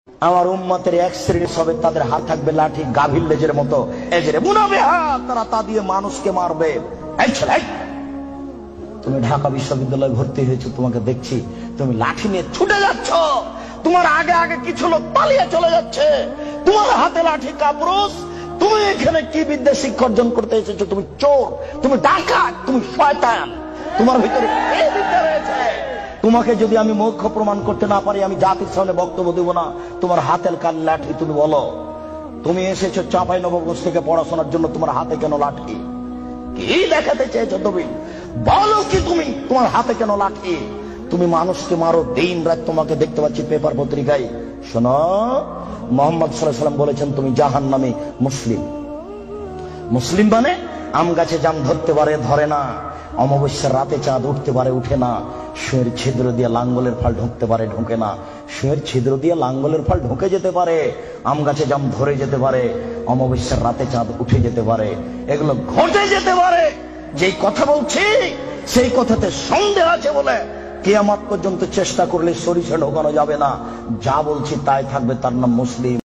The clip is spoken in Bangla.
আমার উম্মতের এক শ্রেণীর সবে তাদের হাত থাকবে লাঠি গাভীর লেজের মতো, এজরে বুনাবে হাত, তারা তা দিয়ে মানুষকে মারবে। এই ছেলে, তুমি ঢাকা বিশ্ববিদ্যালয়ে ভর্তি হয়েছো, তোমাকে দেখছি তুমি লাঠি নিয়ে ছুটে যাচ্ছ, তোমার আগে আগে কিছু লোক পালিয়ে চলে যাচ্ছে, তোমার হাতে লাঠি কাপুরুষ। তুমি এখানে কি বিদ্যা শিক্ষা অর্জন করতে এসেছো? তুমি চোর, তুমি ডাকাত, তুমি শয়তান, তোমার ভিতরে এই বিদ্যা রয়েছে। তোমাকে যদি আমি মূর্খ প্রমাণ করতে না পারি, আমি জাতির সামনে বক্তব্য দেব না। তোমার হাতের কাল লাঠি, তুমি বলো তুমি এসেছো চাঁপাইনবাবগঞ্জ থেকে পড়াশোনার জন্য, তোমার হাতে কেন লাঠি? কি দেখাতে চেয়েছো তুমি? বলো কি তুমি, তোমার হাতে কেন লাঠি? তুমি মানুষকে মারো দিন রাত, তোমাকে দেখতে পাচ্ছি পেপার পত্রিকায়। শোনো, মোহাম্মদ সাল্লাল্লাহু আলাইহি ওয়াসাল্লাম বলেছেন তুমি জাহান্নামী মুসলিম। মুসলিম মানে আম গাছে জাম ধরতে পারে, ধরে না, অমাবস্যার রাতে চাঁদ উঠতে পারে, উঠে না, শুয়ের ছিদ্র দিয়ে লাঙ্গলের ফাল ঢুকতে পারে, ঢোকে না, শুয়ের ছিদ্র দিয়ে লাঙ্গলের ফাল ঢুকে যেতে পারে, আম গাছে জাম ধরে যেতে পারে, অমাবস্যার রাতে চাঁদ উঠে যেতে পারে, এগুলো ঘটে যেতে পারে। যেই কথা বলছি সেই কথাতে সন্দেহ আছে বলে কিয়ামত পর্যন্ত চেষ্টা করলে সরিষা ঢোকানো যাবে না। যা বলছি তাই থাকবে, তার নাম মুসলিম।